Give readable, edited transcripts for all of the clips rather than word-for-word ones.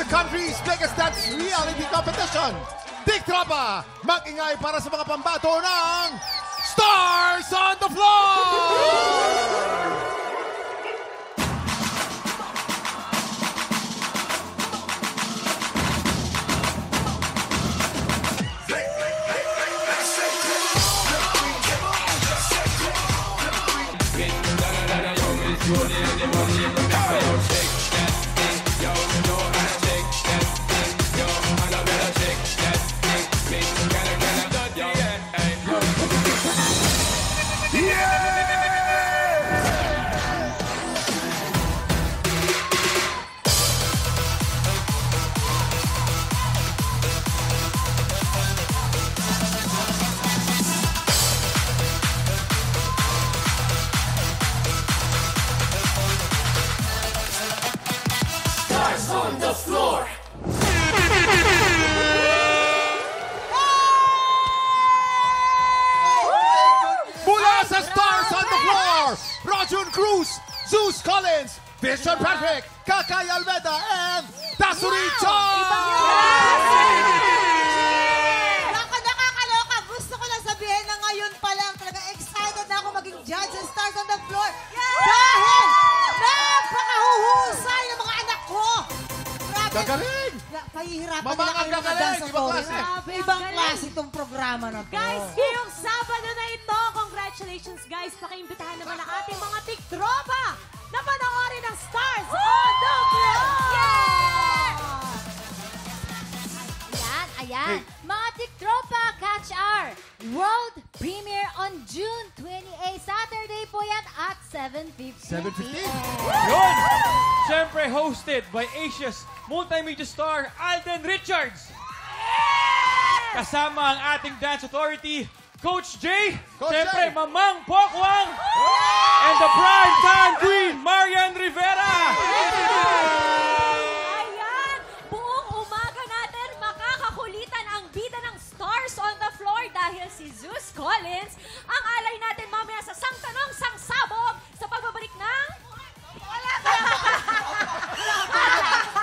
country's biggest dance reality competition. Tik Tropa, mag-ingay para sa mga pambato ng Stars on the Floor! Cruz, Zeus Collins, Vision Patrick, Kakay Almeida, and Dasurito! Nakakaloka. Gusto ko lang sabihin na ngayon pa lang talaga excited na ako maging judge ng Stars on the Floor. Dahil napakahuhusay ng mga anak ko. Gagaling! Pahihirapan nila kayo mga dance authority. Ibang klase itong programa na to. Guys, ngayong Sabado na ito, congratulations guys. Pakiimbitahan naman ang ating mga tiktropa na panoorin ng Stars on the Floor! Ayan. Mga tiktropa, catch our world premiere on June 28. Saturday po yan at 7:15. 7:15? Yun! Siyempre hosted by Asia's multimedia star Alden Richards. Kasama ang ating dance authority, Coach J. Siyempre, Mamang Pokwang. And the primetime queen, Marian Rivera. Ayan! Buong umaga natin makakakulitan ang bida ng Stars on the Floor dahil si Zeus Collins ang alay natin mamaya sa Sang Tanong, Sang Sabog sa pagbabalik ng... Wala ka lang!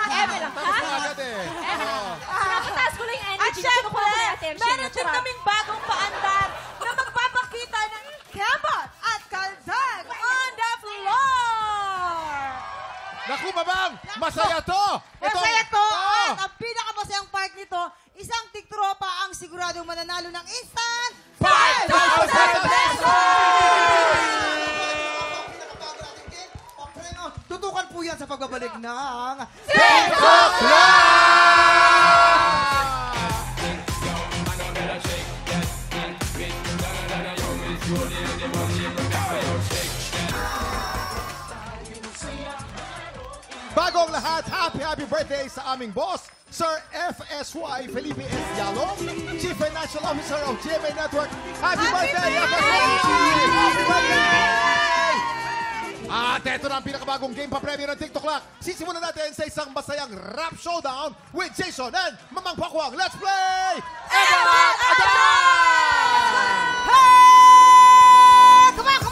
Eme lang, ha? Eme lang. Nakataas ko lang yung energy. At syempre, meron din Charot. kaming bagong paandar na magpapakita ng kebot at kaldag on the floor! Naku, Mamang! Masaya to! Masaya to! Oo. At ang pinakamasayang part nito, isang tiktropa ang siguradong mananalo ng instant 5,000 Tutukan po yan sa pagbabalik ng TikTok Bago ang lahat, happy birthday sa aming boss, Sir FSY Felipe S. Yalom, Chief Financial Officer of GMA Network. Happy birthday, FSY! Happy birthday! At ito na ang pinakabagong game pa-premyo ng TikTok Clock. Sisimulan natin sa isang masayang rap showdown with Jason and Mamang Pokwang. Let's play! Ebat Adan! Hey! Come on!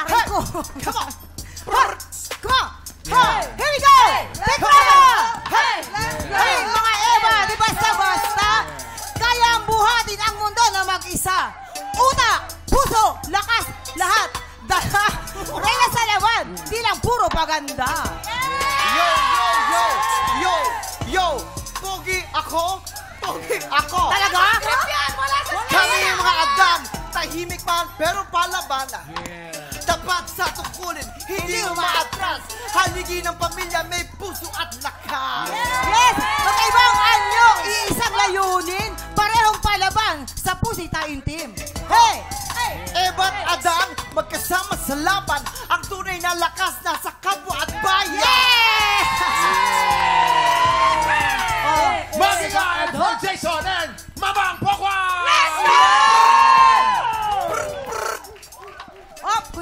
Aray ko! Come on! Come on! Hey! Here we go! Tiktropa! Hey! Hey! Mga Eva, di basta-basta, kaya ang buhatin ang mundo na mag-isa. Utak, puso, lakas, lahat. Dala, kaya sa laban, di lang puro paganda. Yo! Pogi ako! Talaga? Kami yung mga adang, tahimik man pero palabanan. Tapat sa tungkulin, hindi umaatras. Haligi ng pamilya, may puso at lakas. Yes! Magkaibang anyo, iisang layunin, parehong palaban, sa pusi tayong team. Hey! Ebat adang, magkasama sa laban. Ang tunay na lakas nasa kapwa at bayan. Yes! Magica and Paul Jason and Mamang Pokwang! Let's go!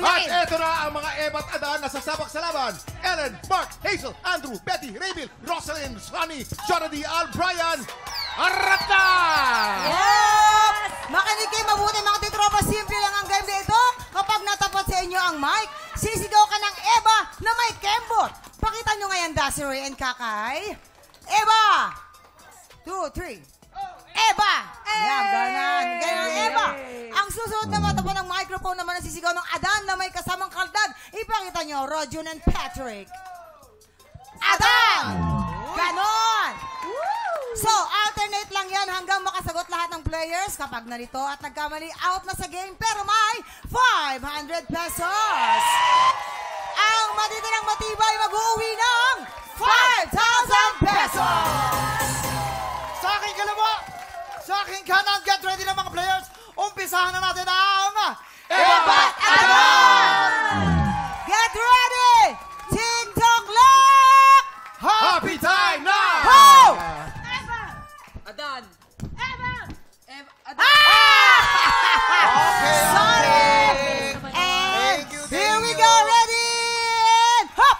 At eto na ang mga Ebat Adan na sasabak sa laban. Ellen, Mark, Hazel, Andrew, Betty, Raymil, Rosalind, Sonny, Jonathan, Al, Brian, Arata! Yes! Makinig kayo mabuti mga titropa. Simple lang ang game na ito. Kapag natapat sa inyo ang mic, sisigaw ka ng Eva na may kembot. Pakita nyo ngayon, Desiree and Kakay. Eva! 2, 3. Eva! Yan, ganon. Ganon, Eva. Ang susunod na mata po ng microphone naman ang sisigaw ng Adan na may kasamang kaldag. Ipakita nyo, Rojun and Patrick. Adan! Ganon! So, alternate lang yan hanggang makasagot lahat ng players. Kapag nalito at nagkamali, out na sa game. Pero may 500 pesos. Ang matitirang matibay mag-uwi ng 5,000 pesos. Sa aking kalawa, sa aking kanan, get ready na mga players. Umpisahan na natin ang Ebat Adan! Get ready! TikTok clock! Happy time now! Ho! Adan. Okay, sorry! And Thank you, here we thank go, you. ready! And hop!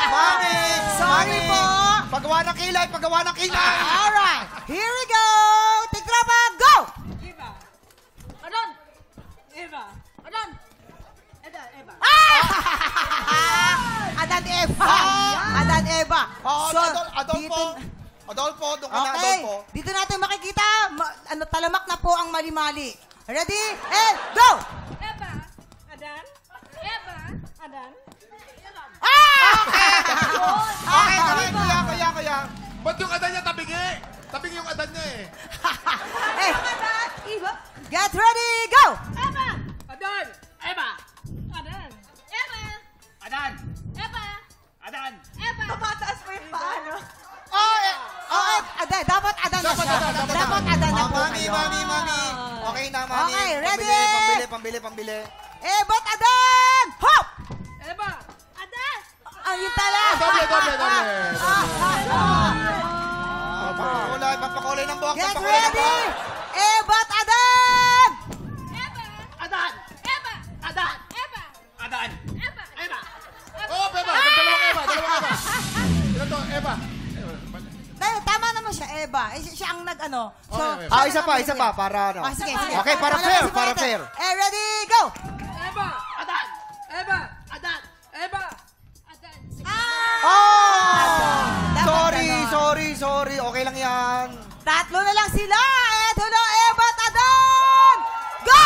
Mami! Sorry po! Paggawa ng kilay, paggawa ng kilay! Alright, here we go! Tiktropa, go! Adan Eva! Adan Eva! Oh, So, Adolfo! Adolfo, doon ka na, Okay, Adolfo. dito natin makikita, talamak na po ang mali-mali. Ready? And go! Okay, kuya. Ba't yung adan niya tabingi? Tabingi yung adan niya eh. Eh, get ready, go! Adan, dapat adan na siya. Dapat adan na po Mami. kayo. Okay na, mami. Okay, ready? Pambili. Eh, ba't adan? Hop! Ayun talaga. Doble. Pampakulay ng buhok. Get ready! Eh, ba't adan? Oh, Eva! Dalawang Eva! Ilan to? Eva! Tama naman siya, Eva. Siya ang nag-ano. So, Okay. Isa pa, para ano. Sige. Okay, para fair. Eh, ready, go! Oh! Dapat Sorry. Okay lang yan. Tatlo na lang sila. Eto na, Eva at Adan! Go!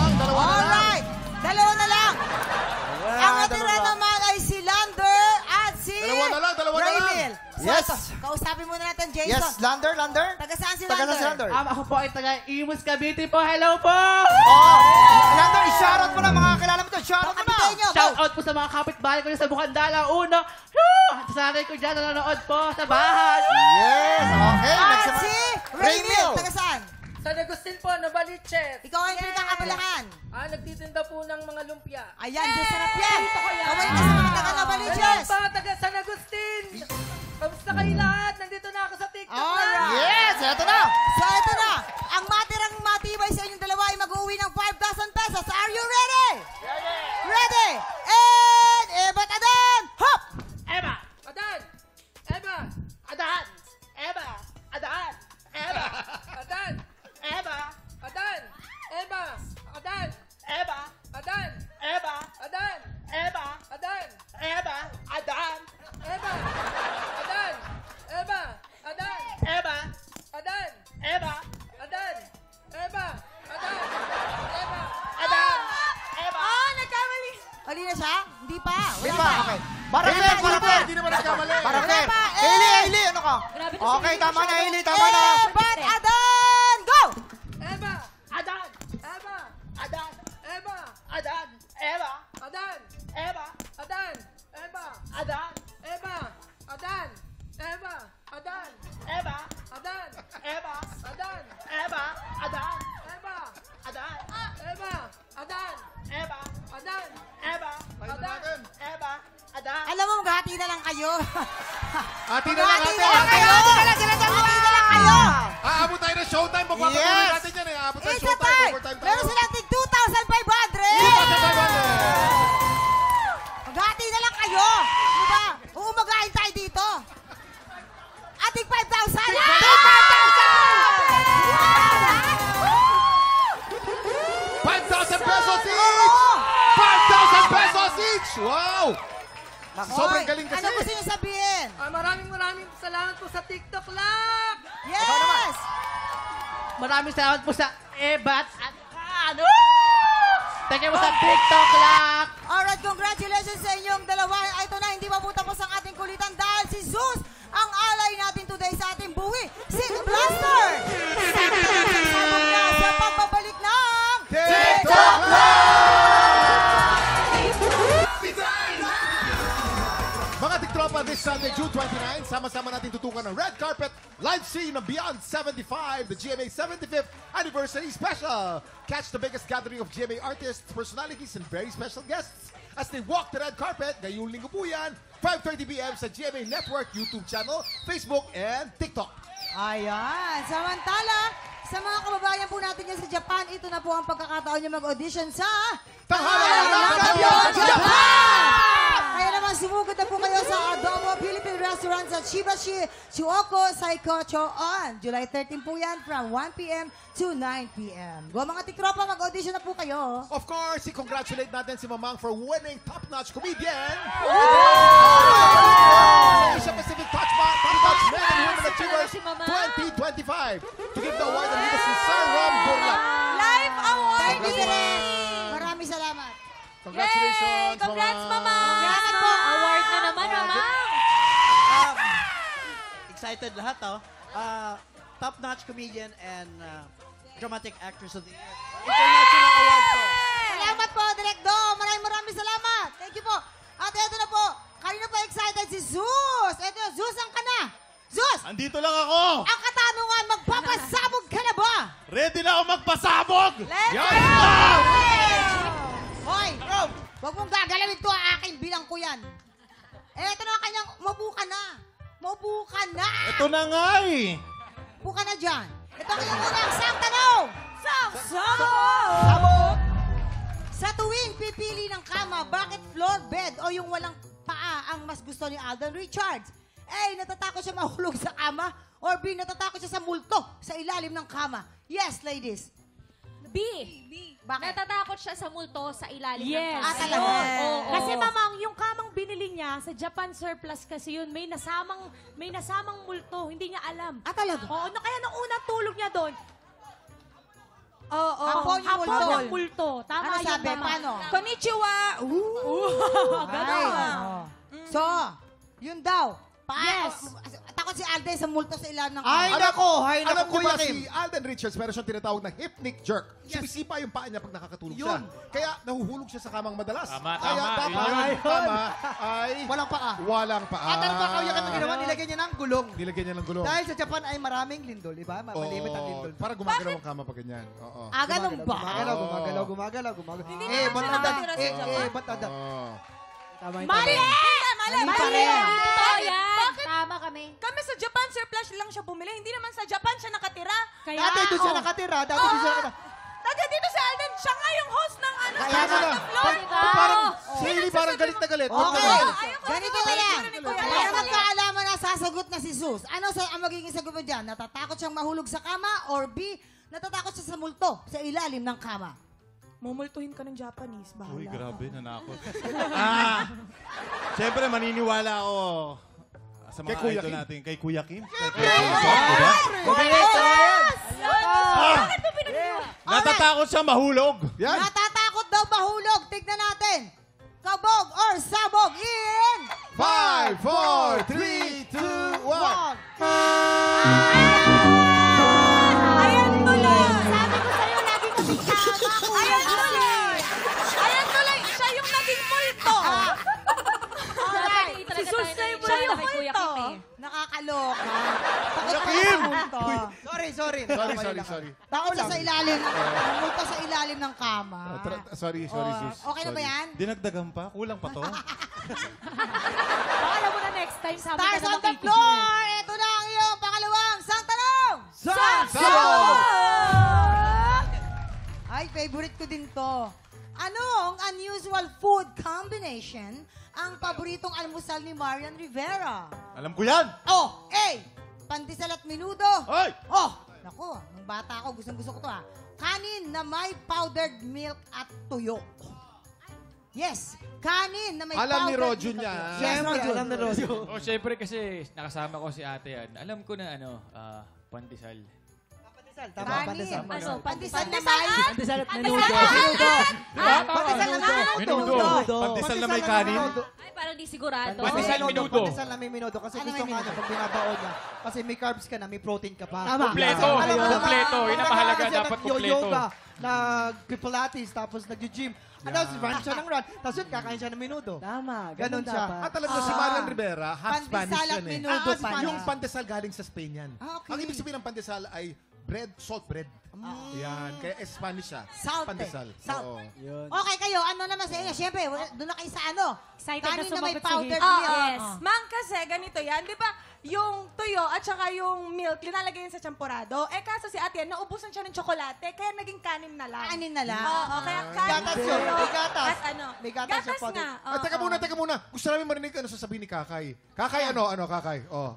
Alright. Dalawa na lang. Ang natira naman ay si Lander at si Dalawa na lang. Raymil. Yes. Kausapin muna natin, Jason. Yes, Lander. Taga saan si Taga na si Lander? Lander. Ako po ay taga Imus Cavite po. Hello po! Oh, Lander, i-shoutout mo na mga kilala mo to. Shoutout mo na. Kapitay nyo, go! Shout out po sa mga kapitbahay ko dyan sa Bukandala. Uno, sa akin ko dyan nanonood po sa bahay. Yes, okay. At Next naman. si Raymil. Taga saan? San Agustin po, Novaliches. Ikaw ay pinakakabalahan. Nagtitinda po ng mga lumpia. Ayan, sarap yan. Kaway ka sa mga taga Novaliches. Hello pa, taga San Agustin. Kamusta kayo lahat? Nandito na ako sa TikTok Alright. Yes, eto na. So, ito na. Ang matirang matibay sa inyong dalawa ay mag-uwi ng 5,000 pesos. Are you ready? Ready. And, Ebat Adan, hop! Adan! Mali na siya? Hindi pa. Di Wala ba? pa. Okay. Para fair, para fair. Hindi naman nagkamali. Para Wala fair. pa, eh. Hailey, ano ka? Grabe to, Okay, si tama na, Hailey. Hailey, tama na. Ebat Adan, go! Eva! Adan! Eva! Adan! Eva! Adan! Eva! Adan! Eva! Adan! Eva! Adan! Eva! Adan! Eva! Adan! Eva! Adan! Eva! Adan! Eva! Adan! Eva! Adan! Eva! Adan! Eva! Adan! Eva! Adan! Eva! Adan! Alam mo, maghati na lang kayo. Ati na lang, Maghati ate. na lang kayo. Maghati na lang kayo. Aabot tayo ng showtime. Papapatuloy Yes. natin yan eh. Aabot tayo It's a showtime. time. Overtime tayo. Meron silang tig 2,500. 2,500. 5,000 pesos each! 5,000 pesos each! Wow! Sobrang galing kasi. Ano gusto niyo sabihin? Maraming salamat po sa TikTok lang. Yes! Maraming salamat po sa Ebats at Kano! Thank you po sa TikTok lang! Alright, congratulations sa inyong dalawa. Ito na, hindi pa po tapos ang ating kulitan dahil si Zeus ang alay natin today sa ating buwi. Si Blaster! Sabog na sa pagbabalik ng TikTok Mga tiktropa, this Sunday, June 29, sama-sama natin tutukan ng red carpet live scene ng Beyond 75, the GMA 75th Anniversary Special. Catch the biggest gathering of GMA artists, personalities, and very special guests as they walk the red carpet ngayong linggo po yan, 5:30 p.m. sa GMA Network YouTube channel, Facebook, and TikTok. Ayan. Samantala, sa mga kababayan po natin yan sa Japan, ito na po ang pagkakataon niyo mag-audition sa Tanghalan ng Kampiyon, Kampiyon, Japan! Kaya naman sumugod na po kayo sa Adobo Philippine Restaurant sa Shibashi, Chuoko, Saikocho-on. July 13 po yan from 1 p.m. to 9 p.m. Go mga tiktropa, mag-audition na po kayo. Of course, i-congratulate natin si Mamang for winning Top-Notch Comedian. Asia Pacific Top-Notch Men and Women Achievers Si Mamang. 2025. To give the award ang leader si Sir Rom Burlak. Live award! Thank you, Direk. Maraming salamat. Congratulations, Yay! Congrats, Mama! Congrats po. Award na naman, Mama! Excited lahat, oh. Top-notch comedian and dramatic actress of the year. International award po. Salamat po, Direk Dom. Maraming salamat. Thank you po. At ito na po, kanina pa excited si Zeus. Ito, Zeus, ang ka na? Zeus, Andito lang ako! ang katanungan, magpapasabog ka na ba? Ready na ako magpasabog! Let's Yan! Hoy, wag mong gagalawin to, akin bilang ko yan. Ito na ang kanyang, maupo ka na. Maupo ka na. Ito na nga eh! Upo ka na dyan. Ito ang iyong unang sang tanong. Sabog! Sa tuwing pipili ng kama, bakit floor bed o yung walang paa ang mas gusto ni Alden Richards? A, natatakot siya mahulog sa kama, or B, natatakot siya sa multo sa ilalim ng kama. Yes, ladies. B. Bakit? Natatakot siya sa multo sa ilalim Yes. ng kama. talaga? Oo. Kasi mamang, yung kamang binili niya sa Japan surplus kasi yun, may nasamang multo, hindi niya alam. Talaga? Oo, kaya nung unang tulog niya doon, Hapon yung multo. hapon ang multo. Tama Ano yun, sabi? Mama. Paano? Konnichiwa! Ganon. So, yun daw. Yes. Takot si Alden sa multo sa ilalim ng Ay, kama. nako, Alam niyo Kuya ba Kim. si Alden Richards, meron siyang tinatawag na hypnic jerk. Sumisipa yung paa niya pag nakakatulog siya. Yun. Kaya nahuhulog siya sa kamang madalas. Tama, Kaya tama, dapat yun. ang kama ay Walang paa. walang paa. At ano ba Kuya Kim ang ginawa? Nilagyan niya ng gulong. Nilagyan niya ng gulong. Dahil sa Japan ay maraming lindol, di ba? Malimit ang lindol. Para gumagalaw ang kama pag ganyan. Oo. Ganun ba? Gumagalaw. Hindi Ba't naman siya adak? nakatira sa Japan. Ba't adak? Oo. Tama yung Mali! Mali Mali! pa rin. Totoo yan. Tama kami. Kami sa Japan, surplus lang siya bumili. Hindi naman sa Japan siya nakatira. Kaya, Dati doon siya nakatira. Dati dito sa Alden, siya nga yung host ng ano. Kaya Stars mo on na. the Floor. Parang, si Hailey parang galit na galit. Okay. Ayoko Ganito na na lang. ni Kuya Para Kim. magkaalaman na sasagot na si Zeus. Ano ang magiging sagot mo dyan? Natatakot siyang mahulog sa kama? Or B, natatakot siya sa multo sa ilalim ng kama? Mumultuhin ka ng Japanese. Bahala. Uy, grabe, nanakot. Siyempre, maniniwala ako sa mga Kay Kuya idol Kim. natin. Kay Kuya Kim. Kay Kuya Kim. Diba? Bakit mo pinag- Natatakot siya mahulog. Yan. Natatakot daw mahulog. Tignan natin. Kabog or sabog in 5, 4, 3, 2, 1. Ayan tuloy! sabi ko sa'yo, lagi kami tama. Ayan tuloy! Ayan tuloy! Siya yung naging multo! Alright. Si Sus na yung Siya yung multo. Kuya Kim eh. Nakakaloka. Kuya Kim! Sorry. Sorry. Takot siya sa ilalim. Multo sa ilalim ng kama. Sorry, Zeus. Okay na ba yan? Dinagdagan pa? Kulang pa to? Baka alam mo na next time, sabi Stars ka on na the floor! Ito na ang iyong pangalawang sang tanong! Sabog! Ay, favorite ko din to. Anong unusual food combination ang paboritong almusal ni Marian Rivera? Alam ko yan! Oh, A. Pandesal at menudo. Ay! Oh, naku, ang bata ako, gustong-gusto ko to kanin na may powdered milk at tuyo. Yes, kanin na may Alam ni powdered Rojo milk niya. at tuyo. Siyempre, alam na Rojo. Oh, syempre kasi nakasama ko si ate yan. Alam ko na pandesal. Tama, Kanin. pandesal. Ano, Pandesal na pandesal may... Pandesal at Pandesal menudo. at- Pandesal na Menudo. Pandesal na may kanin. Ay, parang di sigurado. Pandesal minudo. Pandesal na may minudo. Kasi Ano gusto may nga minudo? niya pag binabaon niya. Kasi may carbs ka na, may protein ka pa. Tama. Kompleto. Alam mo, Kompleto. Yun ang mahalaga. kasi Dapat kompleto. nag-yoga, nag-pilates, tapos nag-gym. Ano, run siya ng run. Tapos yun, kakain siya ng minudo. Tama. Ganon siya. At alam mo, si Marian Rivera, half Spanish Pandesal at yan menudo pala. Yung pandesal galing sa Spain yan. Okay. Ang ibig sabihin ng pandesal ay bread, salt bread. Yan. Kaya Spanish siya. Salt Pandesal. Salt. Oo. Okay kayo, ano naman sa inyo? Siyempre, doon na kayo sa ano? Excited na Kanin na may sumagot si powdered Hazel. milk. Yes. Ma'am, kasi ganito yan. Di ba, yung tuyo at saka yung milk, linalagay yun sa champurado. Eh, kaso si ate, naubusan siya ng tsokolate, kaya naging kanin na lang. Kanin na lang. Oo, kaya kanin. Gatas yun. May gatas. At ano? May gatas siya, Gatas pwede. nga. At teka muna. Gusto namin marinig ano sasabihin ni Kakay. Kakay, ano, Kakay? Oh.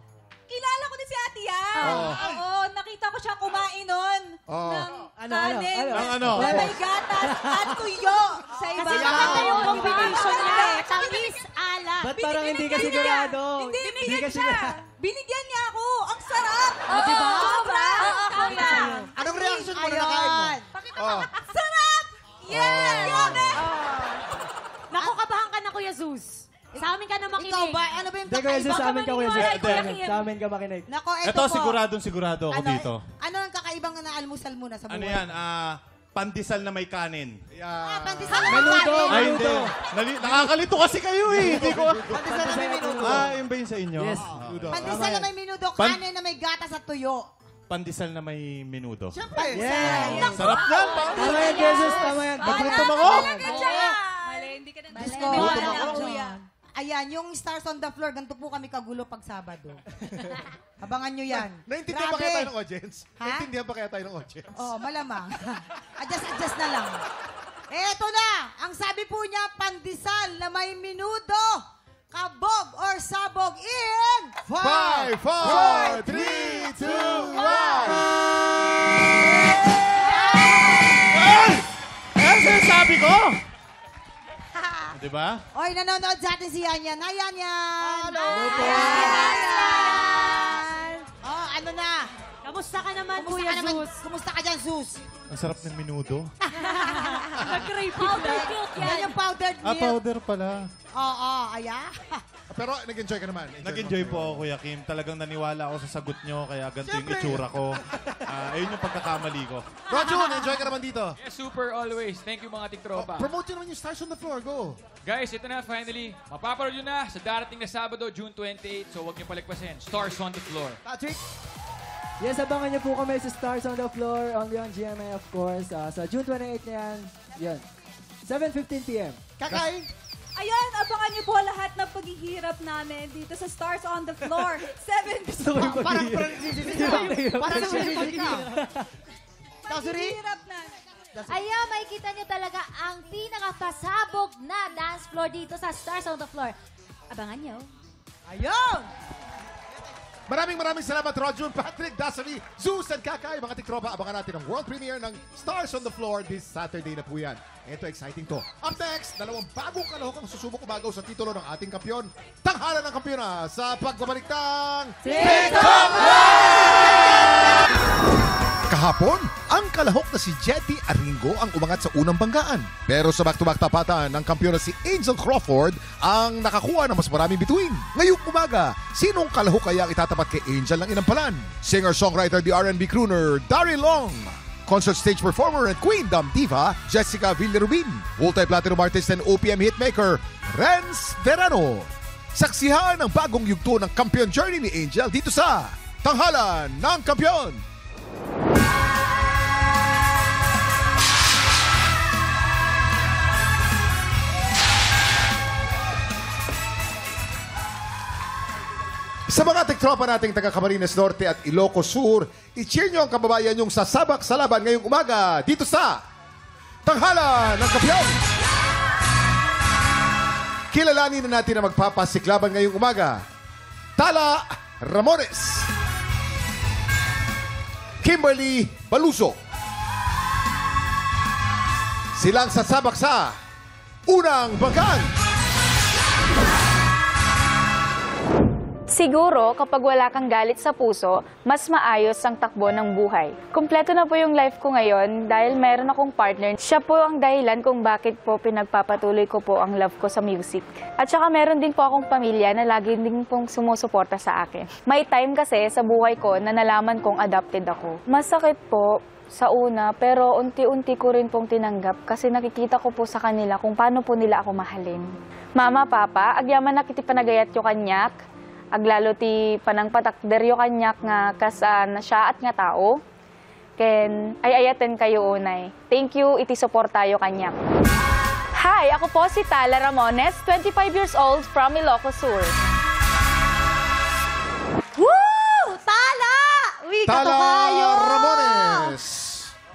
Kilala ko din si ate yan. Oo. Oo, nakita ko siya kumain nun. Oo. Ng Ano, kanin. ano? Na may gatas at tuyo sa iba. Kasi maganda yung combination niya. Tamis, alat. Ba't parang hindi ka Binigyan sigurado? niya. Hindi, binigyan ka siya. Binigyan niya ako. Ang sarap. Diba? Sobra. Tama. Anong reaction mo na nakain mo? Ayun. Oh. Sarap! Yes! Grabe! Naku, kabahan ka na, Kuya Zeus. Sa amin ka na makinig. Ikaw ba? Ano ba yung Hindi, Kuya Zeus, sa amin ka, Kuya Zeus. Kuya Kim. Sa amin ka makinig. Nako, eto Ito, po. sigurado ako dito. Ano ang kakaibang na almusal muna sa buhay? Ano yan? Pandesal na may kanin. Yeah. Pandesal na Menudo. kanin. Ay, hindi. Nakakalito kasi kayo eh. Hindi ko... Pandesal na may minudo. Yun ba yun sa inyo? Yes. Pandesal na may minudo, kanin na may gatas at tuyo. Pandesal na may menudo. Siyempre. Yeah. Sarap yan. Tama yan, Kuya Zeus. Tama yan. Nagutom ako. Mali, hindi ka na. Diyos ko, Wala wala ako. ako yan. Ayan, yung Stars on the Floor, ganito po kami kagulo pag Sabado. Abangan nyo yan. Naintindihan ba Grabe. kaya tayo ng audience? Ha? Naintindihan ba kaya tayo ng audience? Oh, malamang. Adjust na lang. Eto na, ang sabi po niya, pandesal na may minudo, kabog or sabog in 5, 4, 3, 2, 1! Ano sinasabi ko? Diba? Oy, nanonood sa atin si Yan Yan. Hi, Yan Yan! Hello. Oh, ano na? Kamusta ka naman, Kumusta Kuya ka naman? Zeus? Kumusta ka dyan, Zeus? Ang sarap ng minudo. Nag-crave powder milk Yan yan. yung powdered milk. Powder pala. Oo, ayan. Pero nag-enjoy ka naman. Nag-enjoy po ako, Kuya Kim. Talagang naniwala ako sa sagot nyo, kaya ganito yung itsura ko. Ayun yung pagkakamali ko. Rojo, enjoy ka naman dito. Yes, super always. Thank you mga tiktropa. Promote nyo naman yung Stars on the Floor. Go. Guys, ito na finally. Mapapanood nyo na sa darating na Sabado, June 28. So huwag nyo palikpasin. Stars on the Floor. Patrick. Yes, abangan niyo po kami sa Stars on the Floor, only on GMA of course. Sa June 28 na yan. Yan. 7:15 p.m. Kakay. Ayan, abangan niyo po lahat ng paghihirap namin dito sa Stars on the Floor. 7 Parang nagsisisi ka. Parang nagsisisi ka. Tasuri. Paghihirap namin. Ayan, makikita niyo talaga ang pinakapasabog na dance floor dito sa Stars on the Floor. Abangan niyo. Ayun! Maraming salamat, Rojo, Patrick, Dasari, Zeus, and Kakay. Mga tiktropa, abangan natin ang world premiere ng Stars on the Floor this Saturday na po yan. Ito, exciting to. Up next, dalawang bagong kalahok ang susubok umagaw sa titulo ng ating kampiyon. Tanghalan ng kampiyon sa pagbabalik ng TikTok Kahapon, ang kalahok na si Jetty Aringo ang umangat sa unang banggaan. Pero sa back-to-back tapatan ng kampiyon na si Angel Crawford ang nakakuha ng mas maraming bituin. Ngayong umaga, sinong kalahok kaya ang itatapat kay Angel ng inampalan? Singer-songwriter, the R&B crooner, Daryl Long. Concert stage performer and Queen Dam Diva, Jessica Villarubin. Multi-platinum artist and OPM hitmaker, Renz Verano. Saksihan ang bagong yugto ng kampiyon journey ni Angel dito sa Tanghalan ng Kampiyon. Sa mga tiktropa nating taga Camarines Norte at Ilocos Sur, i-cheer nyo ang kababayan yung sasabak sa laban ngayong umaga dito sa Tanghalan ng Kampiyon. Kilalanin na natin na magpapasiklaban ngayong umaga. Tala Ramones. Kimberly Baluso. Silang sasabak sa unang bagan. Siguro, kapag wala kang galit sa puso, mas maayos ang takbo ng buhay. Kumpleto na po yung life ko ngayon dahil meron akong partner. Siya po ang dahilan kung bakit po pinagpapatuloy ko po ang love ko sa music. At saka meron din po akong pamilya na lagi din pong sumusuporta sa akin. May time kasi sa buhay ko na nalaman kong adopted ako. Masakit po sa una, pero unti-unti ko rin pong tinanggap kasi nakikita ko po sa kanila kung paano po nila ako mahalin. Mama, Papa, agyaman na kiti panagayat yo kanyak. Aglalo ti panang patakder yo kanyak nga kasan siya at nga tao. Ken ay ayaten kayo unay. Thank you, iti suporta yo kanyak. Hi, ako po si Tala Ramones, 25 years old from Ilocos Sur. Woo! Tala! Uy, Tala katukayo! Ramones.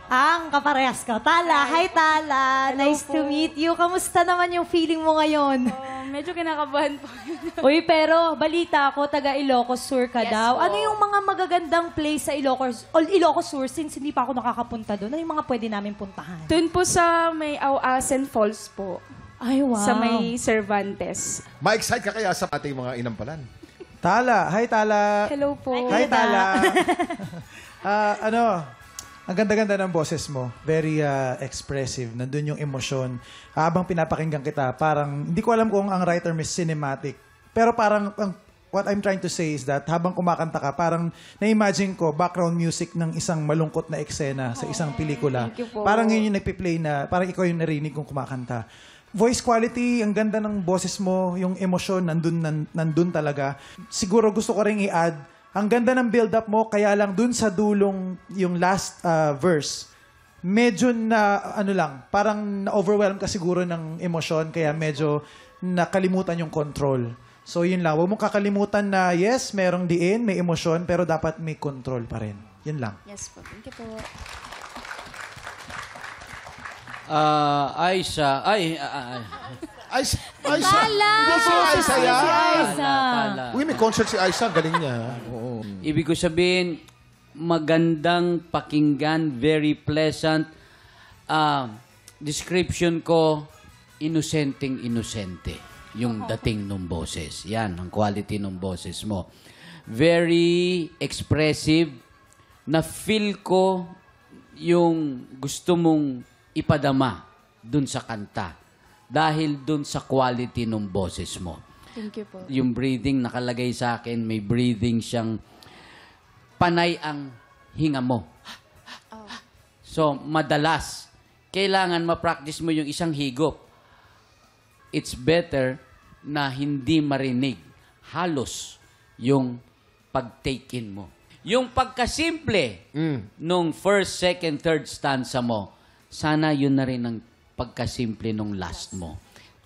Ang kaparehas ka. Tala, hi Tala. Nice to meet you. Kamusta naman yung feeling mo ngayon? Medyo kinakabahan po yun. Uy, pero balita ko, taga Ilocos Sur ka Yes daw. po. Ano yung mga magagandang place sa Ilocos Sur since hindi pa ako nakakapunta doon? Ano yung mga pwede namin puntahan? Doon po sa may Auasen Falls po. Ay, wow. Sa may Cervantes. Ma-excite ka kaya sa ating mga inampalan? Tala. Hi, Tala. Hello po. Hi, Tala. Ang ganda-ganda ng boses mo. Very expressive. Nandun yung emosyon. Habang pinapakinggan kita, parang, hindi ko alam kung ang writer is cinematic. Pero parang, what I'm trying to say is that habang kumakanta ka, parang na-imagine ko background music ng isang malungkot na eksena sa isang pelikula. Thank you po. Parang yun yung nagpi-play na, parang ikaw yung narinig kong kumakanta. Voice quality, ang ganda ng boses mo, yung emosyon, nandun talaga. Siguro gusto ko rin i-add, ang ganda ng build-up mo, kaya lang dun sa dulong, yung last verse, medyo na, parang na-overwhelm ka siguro ng emosyon, kaya medyo nakalimutan yung control. So yun lang, huwag mong kakalimutan na yes, merong diin, may emosyon, pero dapat may control pa rin. Yun lang. Yes po, thank you po. Aisha. Aisha. Tala! Hindi si Aisha yan. Si Aisha. Uy, may concert si Aisha. Galing niya. Oo. Ibig ko sabihin, magandang pakinggan, very pleasant. Description ko, inosenteng-inosente. Yung dating ng boses. Yan, ang quality ng boses mo. Very expressive. Na-feel ko yung gusto mong ipadama dun sa kanta. Dahil dun sa quality ng boses mo. Thank you po. Yung breathing, nakalagay sa akin, may breathing siyang panay ang hinga mo. So, madalas, kailangan ma-practice mo yung isang higop. It's better na hindi marinig halos yung pag-take-in mo. Yung pagkasimple nung first, second, third stanza mo, sana yun na rin ang pagkasimple nung last mo.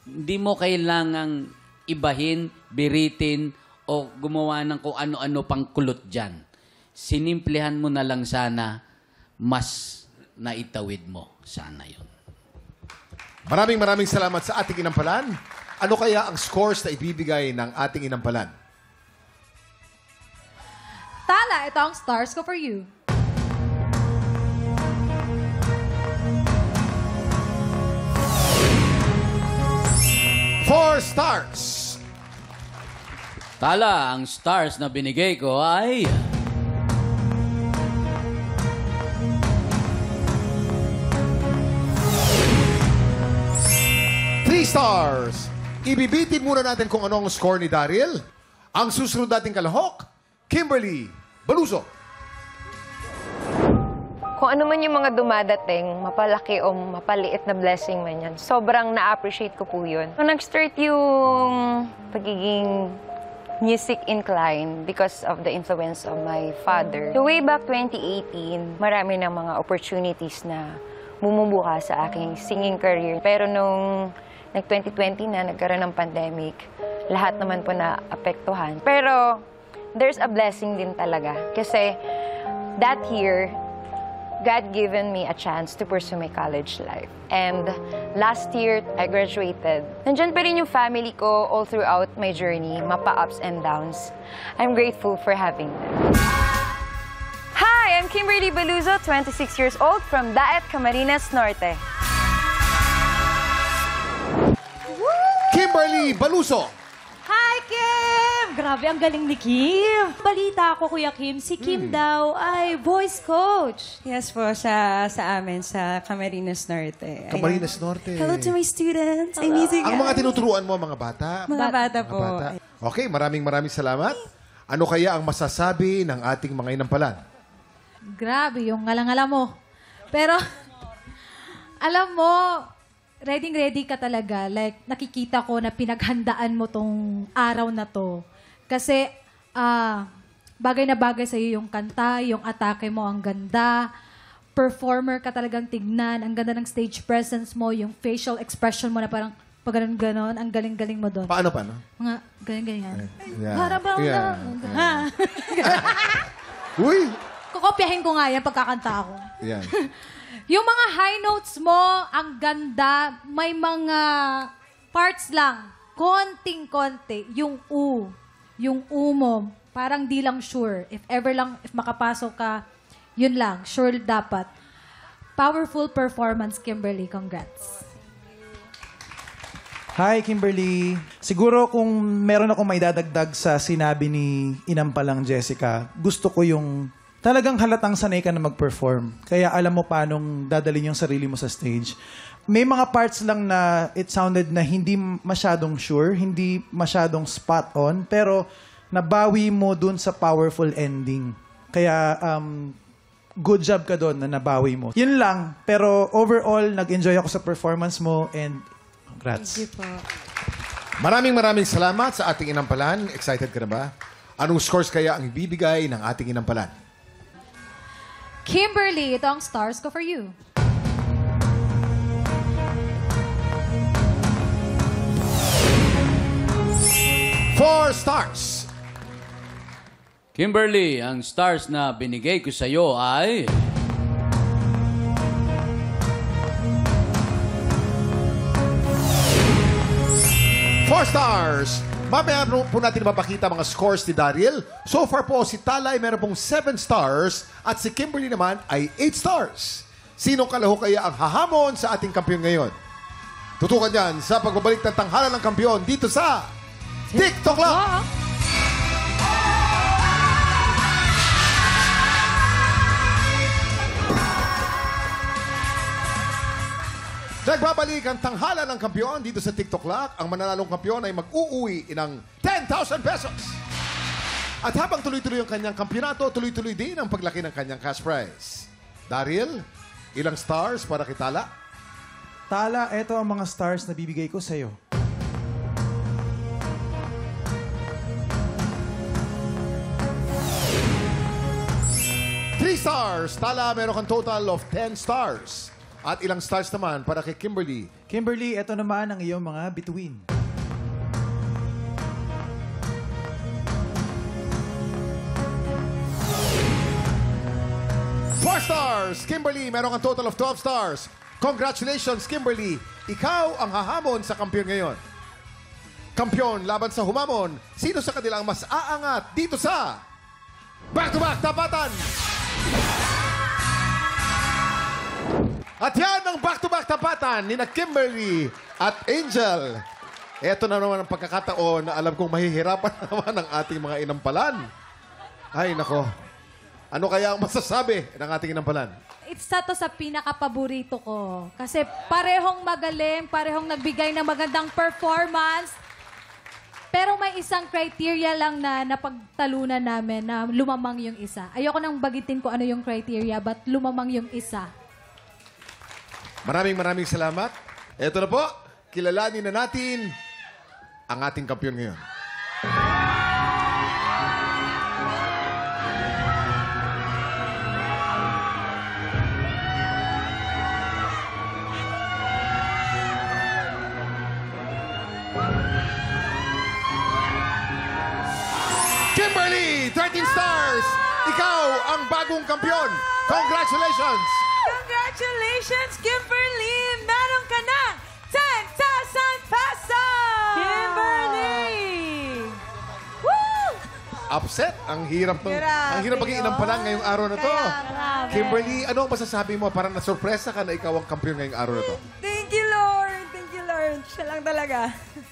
Hindi mo kailangang ibahin, biritin, o gumawa ng kung ano-ano pang kulot dyan. Sinimplihan mo na lang sana, mas naitawid mo. Sana yun. Maraming salamat sa ating inampalan. Ano kaya ang scores na ibibigay ng ating inampalan? Tala, ito ang stars ko for you. Four stars. Tala, ang stars na binigay ko ay... 3 stars. Ibibitin muna natin kung ano ang score ni Daryl. Ang susunod nating kalahok, Kimberly Baluso. Kung ano man yung mga dumadating, mapalaki o mapaliit na blessing man yan, sobrang na-appreciate ko po yun. Kung nag-start yung pagiging music inclined because of the influence of my father. So way back 2018, marami ng mga opportunities na bumubuka sa aking singing career. Pero nung nag-2020 na, nagkaroon ng pandemic, lahat naman po na-apektuhan. Pero there's a blessing din talaga. Kasi that year, God given me a chance to pursue my college life. And last year, I graduated. Nandyan pa rin yung family ko all throughout my journey, mapa-ups and downs. I'm grateful for having them. Hi, I'm Kimberly Baluzo, 26 years old, from Daet, Camarines Norte. Kimberly Baluzo. Hi, Kim! Grabe, ang galing ni Kim. Balita ko, Kuya Kim, si Kim daw ay voice coach. Yes po, sa amin, sa Camarines Norte. Camarines Norte. Hello to my students. I'm Hello. using Ang mga tinuturuan mo, mga bata? Mga bata po. Okay, maraming salamat. Ano kaya ang masasabi ng ating mga inampalan? Grabe yung ngalang-ngala mo. Pero, alam mo, ready ka talaga. Like, nakikita ko na pinaghandaan mo tong araw na to. Kasi, bagay na bagay sa'yo yung kanta, yung atake mo, ang ganda. Performer ka talagang tignan. Ang ganda ng stage presence mo, yung facial expression mo na parang pag ganon, ang galing-galing mo doon. Paano? Mga galing-galingan. Yeah. Para ba Yeah. Uy! Kukopyahin ko nga yan pagkakanta ako. Yan. Yung mga high notes mo, ang ganda, may mga parts lang, konting-konti, yung U mo, parang di lang sure. If ever lang, if makapasok ka, yun lang, sure dapat. Powerful performance, Kimberly. Congrats. Hi, Kimberly. Siguro kung meron akong may dadagdag sa sinabi ni Inampalang Jessica, gusto ko yung talagang halatang sanay ka na mag-perform. Kaya alam mo paanong dadalhin yung sarili mo sa stage. May mga parts lang na it sounded na hindi masyadong sure, hindi masyadong spot on, pero nabawi mo dun sa powerful ending. Kaya good job ka dun na nabawi mo. Yun lang, pero overall, nag-enjoy ako sa performance mo and congrats. Thank you po. Maraming salamat sa ating inampalan. Excited ka na ba? Anong scores kaya ang ibibigay ng ating inampalan? Kimberly, ito ang stars ko for you. Four stars. Kimberly, ang stars na binigay ko sa iyo ay... Four stars. Mamaya po natin mapakita mga scores ni Daryl. So far po, si Talay meron pong 7 stars at si Kimberly naman ay 8 stars. Sinong kalaho kaya ang hahamon sa ating kampiyon ngayon? Tutukan yan sa pagbabalik ng tanghalan ng kampiyon dito sa TikTok Lang! Nagbabalik ang tanghalan ng kampiyon dito sa TikTok Lock. Ang mananalong kampiyon ay mag-uuwi ng 10,000 pesos. At habang tuloy-tuloy ang kanyang kampyonato, tuloy-tuloy din ang paglaki ng kanyang cash prize. Daryl, ilang stars para kay Tala? Tala, eto ang mga stars na bibigay ko sa'yo. Three stars. Tala, meron kang total of 10 stars. At ilang stars naman para kay Kimberly? Kimberly, eto naman ang iyong mga bituin. Four stars. Kimberly, meron kang total of 12 stars. Congratulations, Kimberly. Ikaw ang hahamon sa kampiyon ngayon. Kampiyon laban sa humamon. Sino sa kanila ang mas aangat dito sa Back-to-Back Tapatan? At yan ang back-to-back tapatan ni na Kimberly at Angel. Ito na naman ang pagkakataon na alam kong mahihirapan naman ang ating mga inampalan. Ay, nako. Ano kaya ang masasabi ng ating inampalan? Isa to sa pinaka-paborito ko. Kasi parehong magaling, parehong nagbigay ng magandang performance. Pero may isang criteria lang na napagtalunan namin na lumamang yung isa. Ayoko nang bagitin ko ano yung criteria, but lumamang yung isa. Maraming salamat. Ito na po, kilalanin na natin ang ating kampiyon ngayon. Kimberly, 13 stars! Ikaw ang bagong kampiyon. Congratulations! Congratulations, Kimberly! Meron ka na 10,000 pesos! Kimberly! Woo! upset. Ang hirap maging inampalan ngayong araw na to. Grabe. Kimberly, ano ang masasabi mo? Parang nasurpresa ka na ikaw ang kampiyon ngayong araw na to. Thank you, Lord. Thank you, Lord. Siya lang talaga.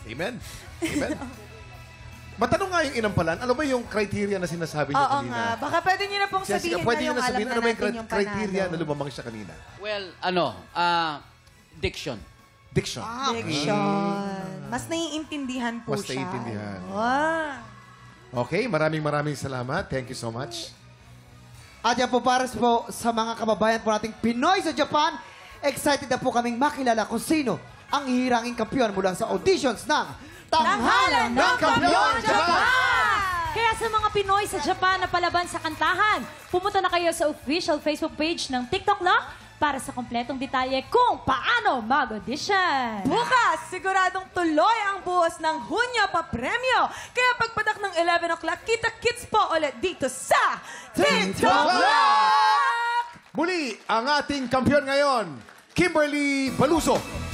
Amen. Amen. Matanong nga yung inampalan, ano ba yung criteria na sinasabi niyo Oo kanina? nga. Baka pwede niyo na pong Jessica, sabihin pwede na niyo yung na alam sabihin, na ano ba yung natin yung criteria panalo. na lumamang siya kanina? Well, diction. Diction. Diction. Mas naiintindihan po Mas siya. naiintindihan. Wow. Okay, maraming salamat. Thank you so much. At yan po para po sa mga kababayan po nating Pinoy sa Japan, excited na po kaming makilala kung sino ang ihiranging kampiyon mula sa auditions ng Tanghalan ng Kampiyon Japan! Kaya sa mga Pinoy sa Japan na palaban sa kantahan, pumunta na kayo sa official Facebook page ng TikTok Lock para sa kompletong detalye kung paano mag-audition. Bukas, siguradong tuloy ang buhos ng Hunyo pa premyo. Kaya pagpatak ng 11 o'clock, kita-kits po ulit dito sa TikTok Lock! Muli, ang ating kampiyon ngayon, Kimberly Baluso.